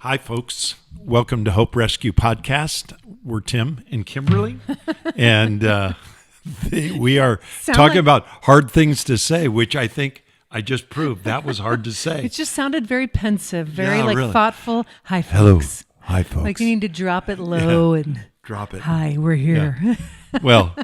Hi, folks. Welcome to Hope Rescue Podcast. We're Tim and Kimberly, and we are talking about hard things to say, which I think I just proved that was hard to say. It just sounded very pensive, very really. Thoughtful. Hi, Hello. folks. Hi, folks. Like you need to drop it low and drop it. Hi, we're here. Yeah. Well,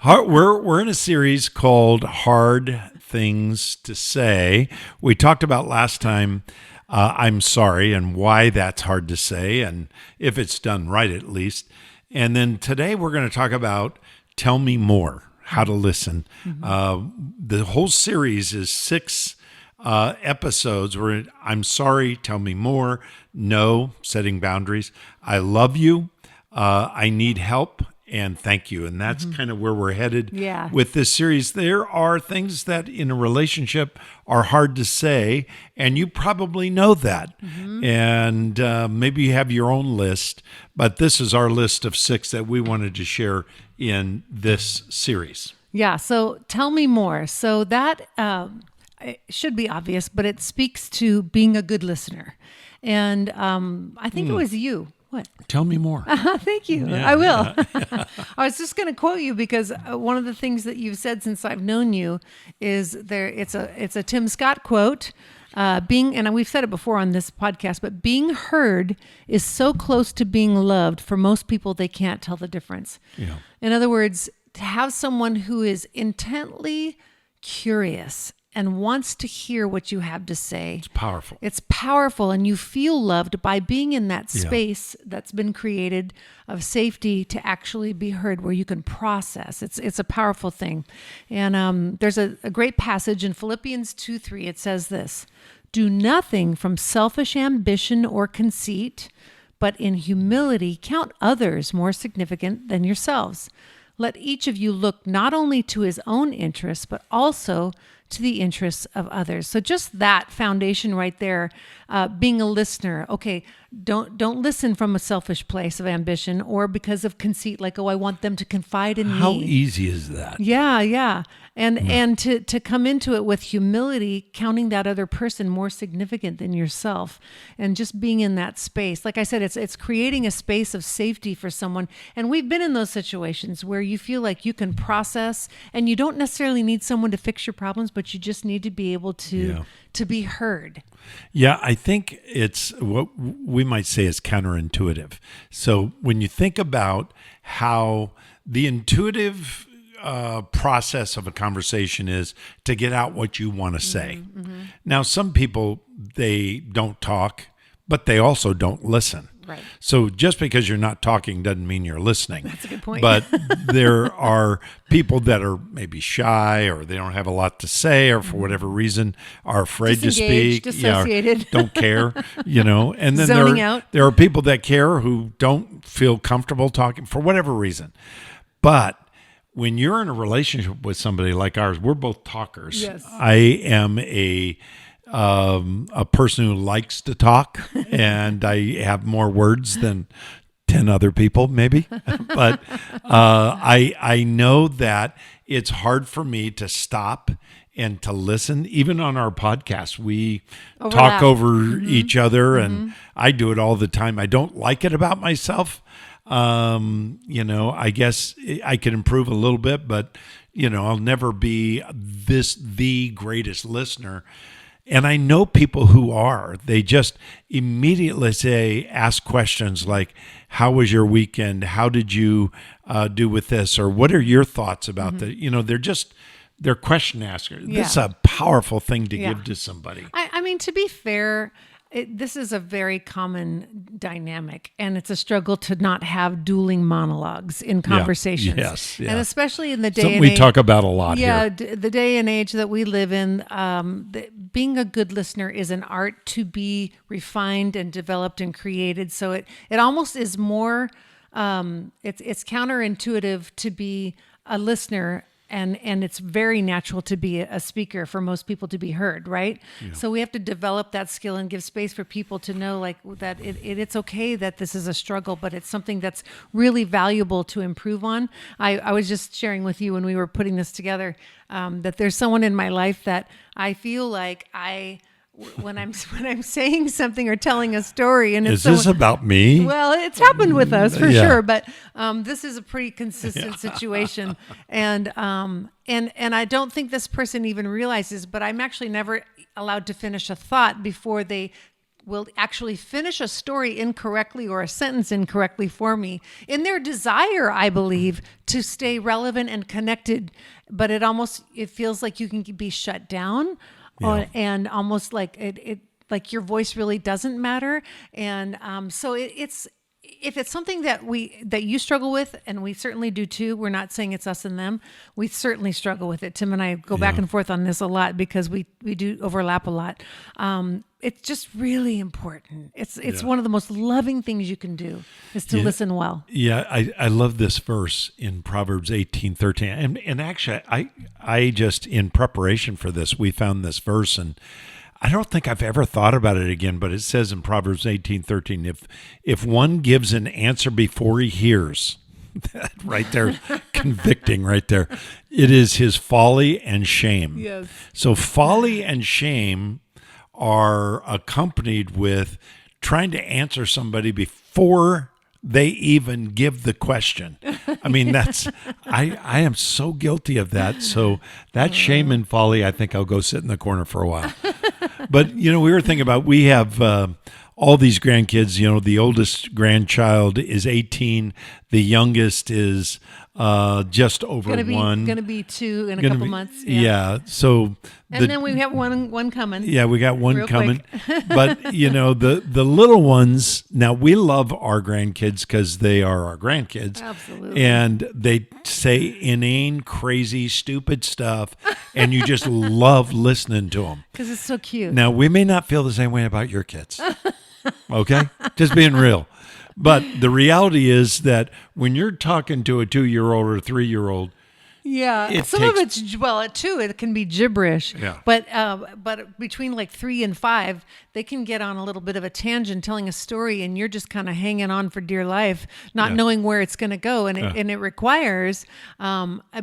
we're in a series called Hard Things to Say. We talked about last time I'm sorry and why that's hard to say, and if it's done right at least. And then today we're going to talk about tell me more, how to listen. The whole series is 6 episodes where I'm sorry, tell me more, no, setting boundaries, I love you, I need help, and thank you. And that's kind of where we're headed with this series. There are things that in a relationship are hard to say, and you probably know that. And maybe you have your own list, but this is our list of 6 that we wanted to share in this series. Yeah, so tell me more. So that it should be obvious, but it speaks to being a good listener. And I think it was you. What? Tell me more. Thank you. Yeah, I will. I was just going to quote you because one of the things that you've said since I've known you is there. It's a Tim Scott quote. And we've said it before on this podcast, but being heard is so close to being loved. For most people, they can't tell the difference. Yeah. In other words, to have someone who is intently curious and wants to hear what you have to say. It's powerful. It's powerful, and you feel loved by being in that space that's been created of safety to actually be heard, where you can process. It's a powerful thing. And there's a great passage in Philippians 2:3. It says this: "Do nothing from selfish ambition or conceit, but in humility count others more significant than yourselves. Let each of you look not only to his own interests, but also to the interests of others." So just that foundation right there, being a listener. Okay, don't listen from a selfish place of ambition or because of conceit, like, oh, I want them to confide in me. How easy is that? Yeah. And to come into it with humility, counting that other person more significant than yourself, and just being in that space. Like I said, it's creating a space of safety for someone. And we've been in those situations where you feel like you can process, and you don't necessarily need someone to fix your problems, but you just need to be able to be heard. Yeah, I think it's what we might say is counterintuitive. So when you think about how the intuitive process of a conversation is to get out what you want to say. Now, some people, they don't talk, but they also don't listen. Right. So just because you're not talking doesn't mean you're listening. That's a good point. But there are people that are maybe shy, or they don't have a lot to say, or for whatever reason are afraid to speak. Dissociated. Don't care, And then Zoning out. there are people that care who don't feel comfortable talking for whatever reason. But when you're in a relationship with somebody like ours, we're both talkers. Yes. I am a person who likes to talk, and I have more words than 10 other people, maybe. But I know that it's hard for me to stop and to listen. Even on our podcast, we talk over each other, and I do it all the time. I don't like it about myself. I guess I could improve a little bit, but I'll never be the greatest listener. And I know people who are. They just immediately ask questions like, how was your weekend? How did you do with this? Or what are your thoughts about that? They're question askers. This is a powerful thing to give to somebody. I mean, to be fair, this is a very common dynamic, and it's a struggle to not have dueling monologues in conversations. Yes. And especially in the day Something and age. we talk about a lot here. Yeah, the day and age that we live in, being a good listener is an art to be refined and developed and created. So it almost is more, it's counterintuitive to be a listener. And it's very natural to be a speaker for most people to be heard, right? Yeah. So we have to develop that skill and give space for people to know like that it's okay that this is a struggle, but it's something that's really valuable to improve on. I was just sharing with you when we were putting this together that there's someone in my life that I feel like I when I'm saying something or telling a story, and it's Is this about me? well, it's happened with us for Yeah. sure, but this is a pretty consistent situation, and I don't think this person even realizes, but I'm actually never allowed to finish a thought before they will actually finish a story incorrectly or a sentence incorrectly for me in their desire, I believe, to stay relevant and connected. But it feels like you can be shut down, and almost like it like your voice really doesn't matter. And so it's if it's something that you struggle with, and we certainly do too. We're not saying it's us and them. We certainly struggle with it. Tim and I go back and forth on this a lot because we do overlap a lot. It's just really important. It's one of the most loving things you can do is to listen well. Yeah, I love this verse in Proverbs 18:13. And actually I just in preparation for this, we found this verse, and I don't think I've ever thought about it again, but it says in Proverbs 18:13, if one gives an answer before he hears, that right there, convicting right there, it is his folly and shame. Yes. So folly and shame are accompanied with trying to answer somebody before they even give the question. I mean, I am so guilty of that. So that shame and folly, I think I'll go sit in the corner for a while. But, we were thinking about, we have all these grandkids. The oldest grandchild is 18. The youngest is just over one. Going to be 2 in a couple months. Yeah. So and then we have one coming. Yeah, we got one real coming. quick. But the little ones, now we love our grandkids because they are our grandkids. Absolutely. And they say inane, crazy, stupid stuff, and you just love listening to them. Because it's so cute. Now, we may not feel the same way about your kids. Okay? Just being real. But the reality is that when you're talking to a 2-year-old or a 3-year-old, yeah, some of it's at 2 it can be gibberish. Yeah. But between like 3 and 5, they can get on a little bit of a tangent telling a story, and you're just kind of hanging on for dear life, not knowing where it's going to go, and it requires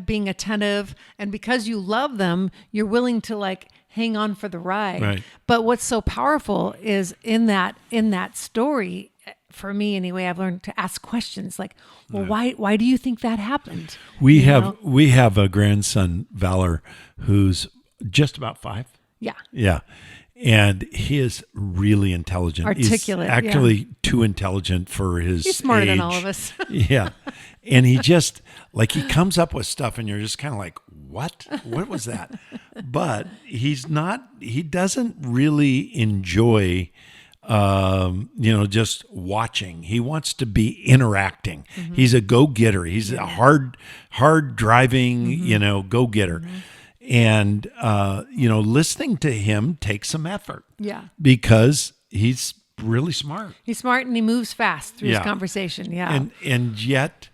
being attentive, and because you love them, you're willing to like hang on for the ride. Right. But what's so powerful is in that story. For me, anyway, I've learned to ask questions like, "Well, why do you think that happened?" We have a grandson, Valor, who's just about 5. Yeah. Yeah. And he is really intelligent. Articulate. He's actually too intelligent for his He's smarter than age. all of us. Yeah. And he just, he comes up with stuff and you're just kind of like, what? What was that? But he doesn't really enjoy just watching. He wants to be interacting. Mm-hmm. He's a go-getter. He's a hard driving, go-getter. Mm-hmm. And, listening to him takes some effort. Yeah. Because he's really smart. He's smart and he moves fast through his conversation. Yeah. And yet,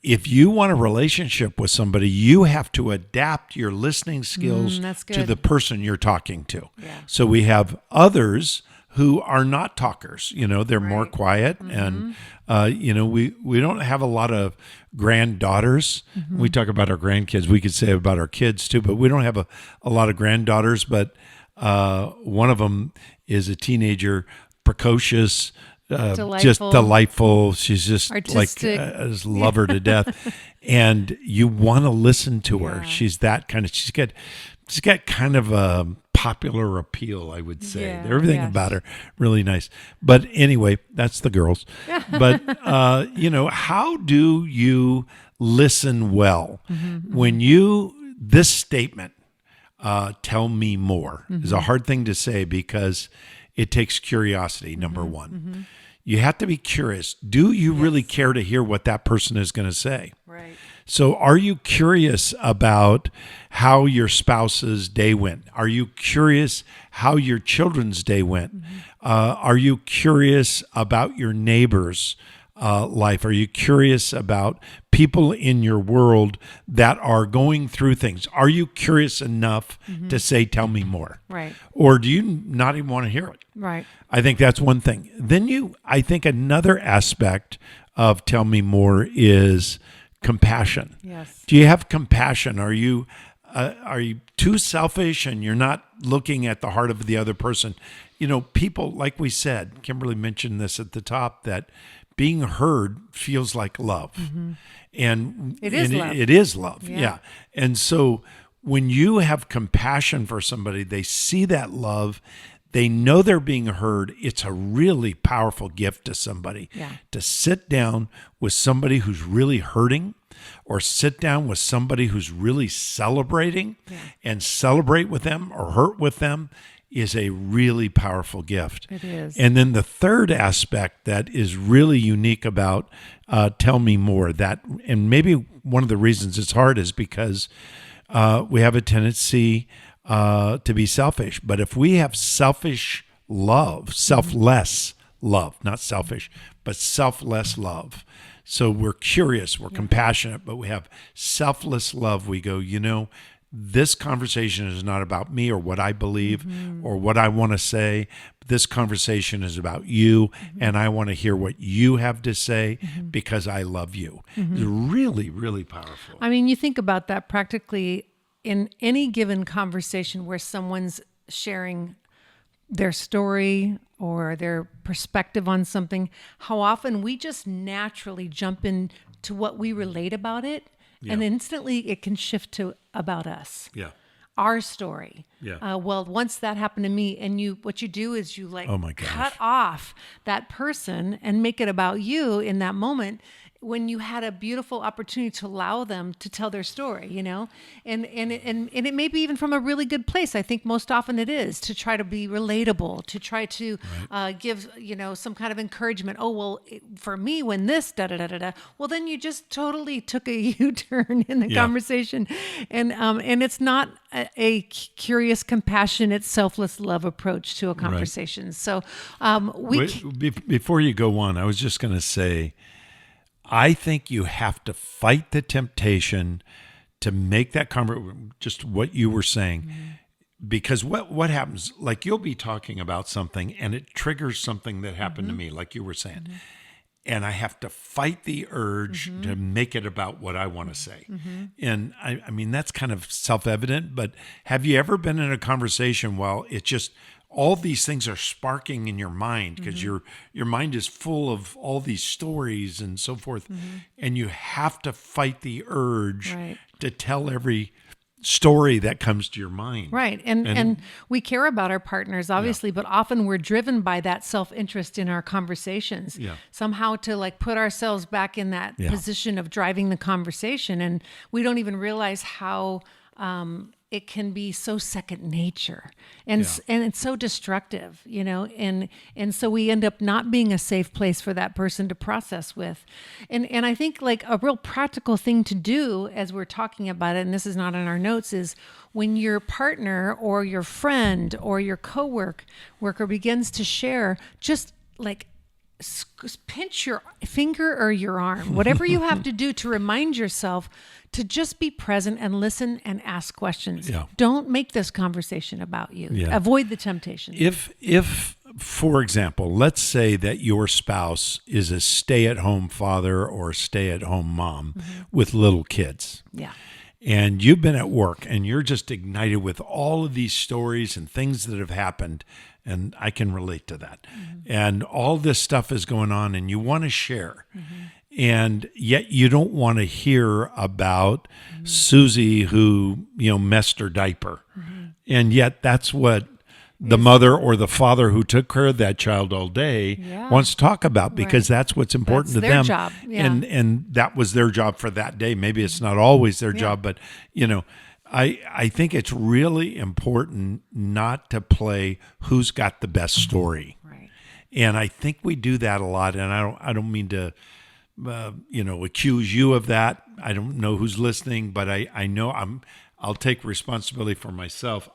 if you want a relationship with somebody, you have to adapt your listening skills to the person you're talking to. Yeah. So we have others who are not talkers, they're more quiet. Mm-hmm. And, we don't have a lot of granddaughters. Mm-hmm. We talk about our grandkids. We could say about our kids too, but we don't have a lot of granddaughters. But one of them is a teenager, precocious, just delightful. She's just artistic. I just love her to death. And you want to listen to her. She's that kind of, she's got kind of a popular appeal, I would say. Everything about her really nice. But anyway, that's the girls. But how do you listen well when this statement, tell me more, is a hard thing to say because it takes curiosity, number one. Mm-hmm. You have to be curious. Do you really care to hear what that person is going to say? Right. So are you curious about how your spouse's day went? Are you curious how your children's day went? Mm-hmm. Are you curious about your neighbor's life? Are you curious about people in your world that are going through things? Are you curious enough to say, tell me more? Right. Or do you not even want to hear it? Right. I think that's one thing. Then I think another aspect of tell me more is compassion. Yes. Do you have compassion? Are you are you too selfish and you're not looking at the heart of the other person? People, like we said, Kimberly mentioned this at the top, that being heard feels like love. And It is love. it is love. Yeah. Yeah. And so when you have compassion for somebody, they see that love, they know they're being heard. It's a really powerful gift to somebody to sit down with somebody who's really hurting, or sit down with somebody who's really celebrating and celebrate with them or hurt with them is a really powerful gift. It is. And then the third aspect that is really unique about Tell Me More, and maybe one of the reasons it's hard is because we have a tendency to be selfish. But if we have selfish love, selfless love, not selfish, but selfless love. So we're curious, we're compassionate, but we have selfless love. We go, this conversation is not about me or what I believe or what I want to say. This conversation is about you, and I want to hear what you have to say because I love you. It's really, really powerful. I mean, you think about that practically in any given conversation where someone's sharing their story or their perspective on something, how often we just naturally jump into what we relate about it. And instantly it can shift to about us. Yeah. Our story. Yeah. Well, once that happened to me, and what you do is you Oh my gosh. cut off that person and make it about you in that moment, when you had a beautiful opportunity to allow them to tell their story, and it may be even from a really good place. I think most often it is to try to be relatable, to try to give, some kind of encouragement. Oh, well, for me, when this, da, da, da, da, da, well, then you just totally took a U-turn in the conversation. And it's not a curious, compassionate, selfless love approach to a conversation. So before you go on, I was just going to say, I think you have to fight the temptation to make that conversation, just what you were saying, because what happens, like you'll be talking about something and it triggers something that happened to me, like you were saying, and I have to fight the urge to make it about what I want to say. And I mean, that's kind of self-evident, but have you ever been in a conversation while it's just all these things are sparking in your mind because your mind is full of all these stories and so forth, and you have to fight the urge to tell every story that comes to your mind. Right. And we care about our partners, obviously, but often we're driven by that self-interest in our conversations. Somehow to put ourselves back in that position of driving the conversation. And we don't even realize how it can be so second nature and it's so destructive, and so we end up not being a safe place for that person to process with. And I think a real practical thing to do as we're talking about it, and this is not in our notes, is when your partner or your friend or your coworker begins to share, just pinch your finger or your arm, whatever you have to do to remind yourself to just be present and listen and ask questions. Don't make this conversation about you. Avoid the temptation. If, for example, let's say that your spouse is a stay-at-home father or stay-at-home mom with little kids. And you've been at work and you're just ignited with all of these stories and things that have happened. And I can relate to that. And all this stuff is going on and you want to share. And yet you don't want to hear about Susie who, messed her diaper. And yet that's what the mother or the father who took care of that child all day wants to talk about, because that's what's important to them. Job. And that was their job for that day. Maybe it's not always their job, but I think it's really important not to play who's got the best story. And I think we do that a lot. And I don't mean to accuse you of that. I don't know who's listening, but I know I'll take responsibility for myself.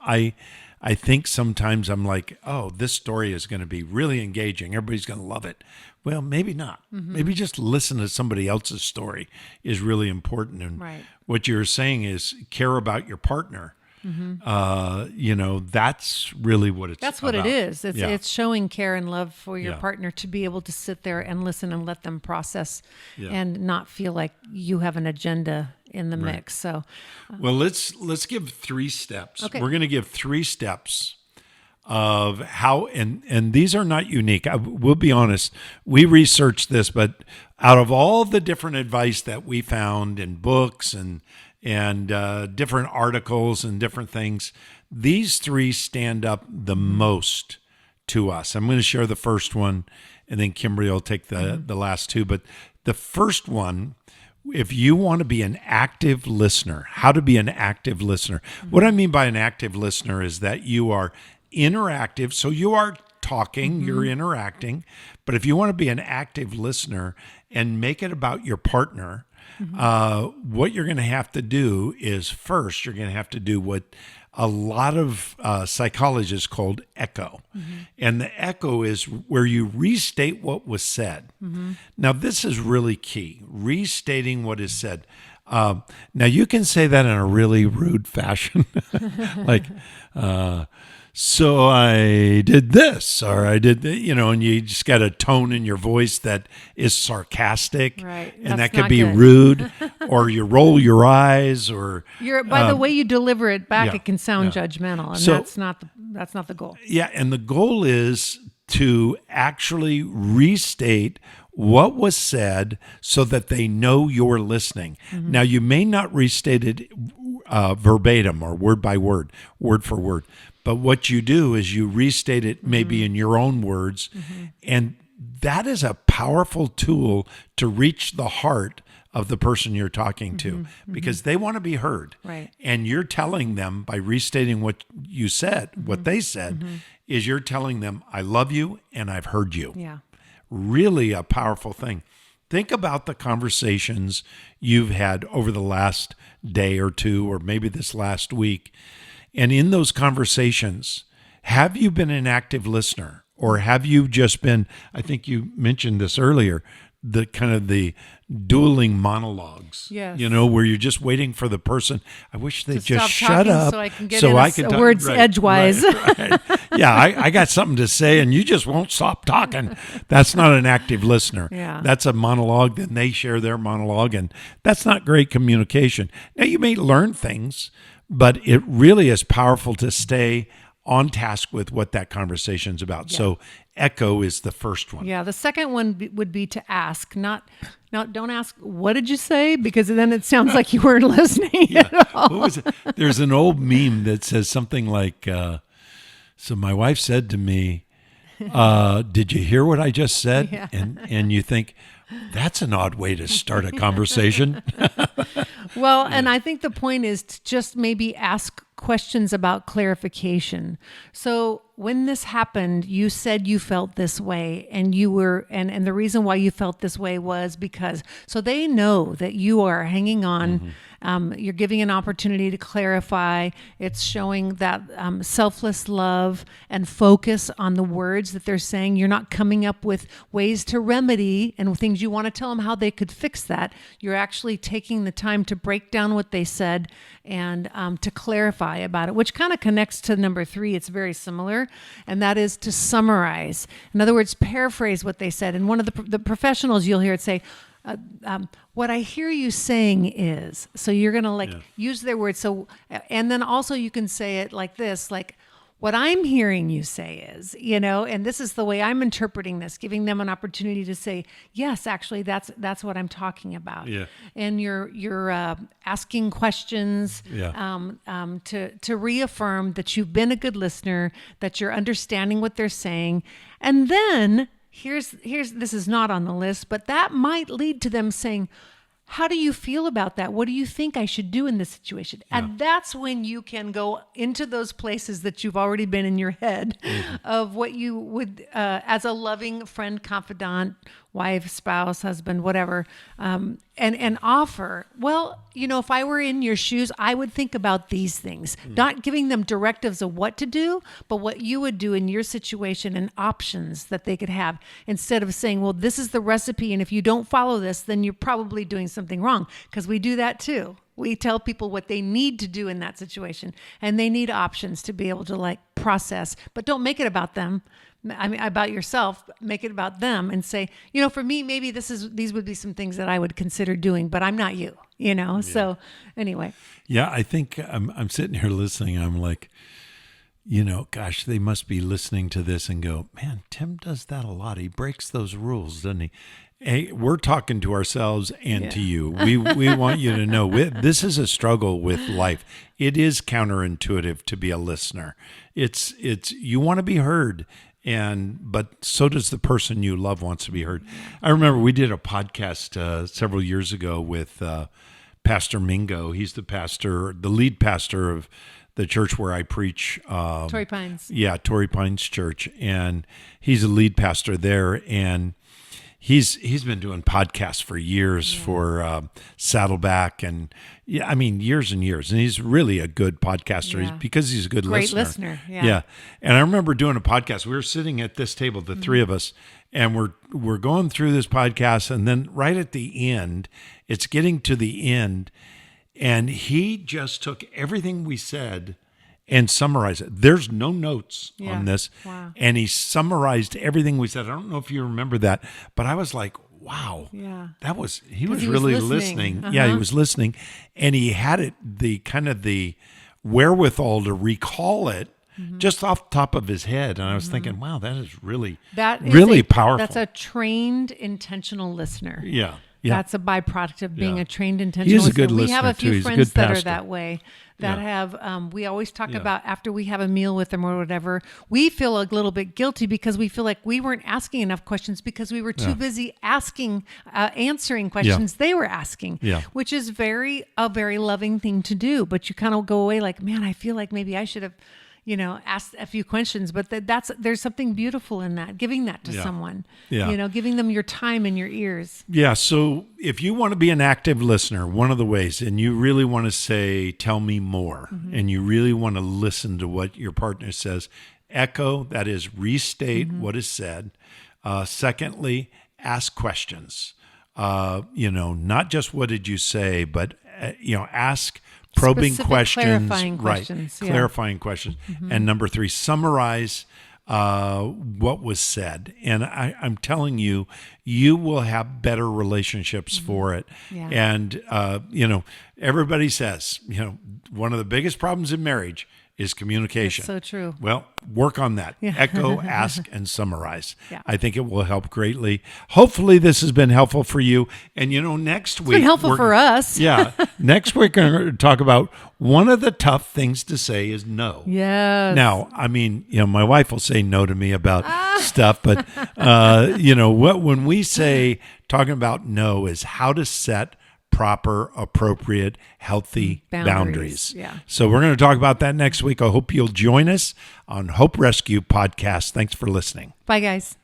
I think sometimes I'm like, oh, this story is going to be really engaging. Everybody's going to love it. Well, maybe not. Maybe just listen to somebody else's story is really important. And what you're saying is care about your partner. That's really what it's about. That's what it is. It's showing care and love for your partner to be able to sit there and listen and let them process and not feel like you have an agenda in the mix. So, Well, let's give 3 steps. Okay. We're going to give 3 steps of how, and these are not unique. We'll be honest. We researched this, but out of all the different advice that we found in books and different articles and different things, these 3 stand up the most to us. I'm going to share the first one, and then Kimberly will take the last 2. But the first one, if you want to be an active listener, how to be an active listener. What I mean by an active listener is that you are interactive. So you are talking, you're interacting. But if you want to be an active listener and make it about your partner, what you're going to have to do is first, you're going to have to do what a lot of psychologists called echo. And the echo is where you restate what was said. Now, this is really key, restating what is said. Now, you can say that in a really rude fashion, like, so I did this, or I did, and you just got a tone in your voice that is sarcastic, Right. and That's that could not be good. rude, or you roll your eyes, or by the way you deliver it back, yeah, it can sound judgmental, and So- that's not the goal. yeah, and the goal is to actually restate what was said so that they know you're listening. Now, you may not restate it verbatim or word by word, word for word, but what you do is you restate it maybe in your own words, and that is a powerful tool to reach the heart of the person you're talking to, because they want to be heard. Right. And you're telling them by restating what you said, what they said, is you're telling them, I love you and I've heard you. Yeah. Really a powerful thing. Think about the conversations you've had over the last day or 2, or maybe this last week. And in those conversations, have you been an active listener, or have you just been, I think you mentioned this earlier, the kind of the dueling monologues, Yes. where you're just waiting for the person. I wish they'd just Stop shut talking up so I can get so in I can talk. words Right, edgewise. right. Yeah, I got something to say and you just won't stop talking. That's not an active listener. Yeah. That's a monologue. Then they share their monologue, and that's not great communication. Now, you may learn things, but it really is powerful to stay on task with what that conversation's about. So echo is the first one. Yeah, the second one would be to ask, don't ask, what did you say? Because then it sounds like you weren't listening at all. What was it? There's an old meme that says something like, so my wife said to me, did you hear what I just said? Yeah. And you think, that's an odd way to start a conversation. Well, and I think the point is to just maybe ask questions about clarification. So when this happened, you said you felt this way, and you were, and the reason why you felt this way was because, so they know that you are hanging on. You're giving an opportunity to clarify. It's showing that selfless love and focus on the words that they're saying. You're not coming up with ways to remedy and things you want to tell them how they could fix that. You're actually taking the time to break down what they said and to clarify about it, which kind of connects to number 3. It's very similar, and that is to summarize. In other words, paraphrase what they said. And one of the professionals, you'll hear it say, what I hear you saying is, so you're going to use their words. So, and then also you can say it like this, like, what I'm hearing you say is, and this is the way I'm interpreting this, giving them an opportunity to say, yes, actually, that's what I'm talking about. Yeah. And you're asking questions to reaffirm that you've been a good listener, that you're understanding what they're saying. And then here's this is not on the list, but that might lead to them saying, how do you feel about that? What do you think I should do in this situation? Yeah. And that's when you can go into those places that you've already been in your head of what you would, as a loving friend, confidant, wife, spouse, husband, whatever, and offer, well, if I were in your shoes, I would think about these things, not giving them directives of what to do, but what you would do in your situation and options that they could have, instead of saying, well, this is the recipe, and if you don't follow this, then you're probably doing something wrong, because we do that too. We tell people what they need to do in that situation, and they need options to be able to process, but don't make it about them. I mean, about yourself, make it about them and say, for me, maybe these would be some things that I would consider doing, but I'm not you, So anyway. Yeah, I think I'm sitting here listening. I'm like, gosh, they must be listening to this and go, man, Tim does that a lot. He breaks those rules, doesn't he? Hey, we're talking to ourselves and to you. We want you to know this is a struggle with life. It is counterintuitive to be a listener. It's you want to be heard, but so does the person you love wants to be heard. I remember we did a podcast several years ago with Pastor Mingo. He's the lead pastor of the church where I preach. Torrey Pines. Yeah, Torrey Pines Church. And he's a lead pastor there. And he's been doing podcasts for years for Saddleback and years and years. And he's really a good podcaster because he's a good Great listener. Yeah. And I remember doing a podcast. We were sitting at this table, the three of us, and we're going through this podcast. And then right at the end, it's getting to the end. And he just took everything we said and summarized it. There's no notes on this. Wow. And he summarized everything we said. I don't know if you remember that, but I was like, wow. Yeah. He was really listening. Yeah, he was listening. And he had the wherewithal to recall it just off the top of his head. And I was thinking, wow, that is really powerful. That's a trained, intentional listener. Yeah. That's a byproduct of being a trained intentional He's a listener. good listener. We have a too. few He's friends a good that pastor. are that way, that have, we always talk about after we have a meal with them or whatever, we feel a little bit guilty because we feel like we weren't asking enough questions because we were too busy answering questions they were asking, which is a very loving thing to do. But you kind of go away like, man, I feel like maybe I should have asked a few questions, but there's something beautiful in that, giving that to someone, giving them your time and your ears. Yeah. So if you want to be an active listener, one of the ways, and you really want to say, tell me more, and you really want to listen to what your partner says, echo, that is restate what is said. Secondly, ask questions, not just what did you say, but, ask probing Specific questions, clarifying questions, clarifying questions. And number 3, summarize what was said. And I'm telling you, you will have better relationships for it. Yeah. And, everybody says, one of the biggest problems in marriage is communication. It's so true. Well, work on that. Echo, ask, and summarize. Yeah. I think it will help greatly. Hopefully this has been helpful for you. And, next week. It's been helpful for us. Next week, we're going to talk about one of the tough things to say is no. Yes. Now, my wife will say no to me about stuff, but, when we say talking about no is how to set proper, appropriate, healthy boundaries. Yeah. So we're going to talk about that next week. I hope you'll join us on Hope Rescue Podcast. Thanks for listening. Bye, guys.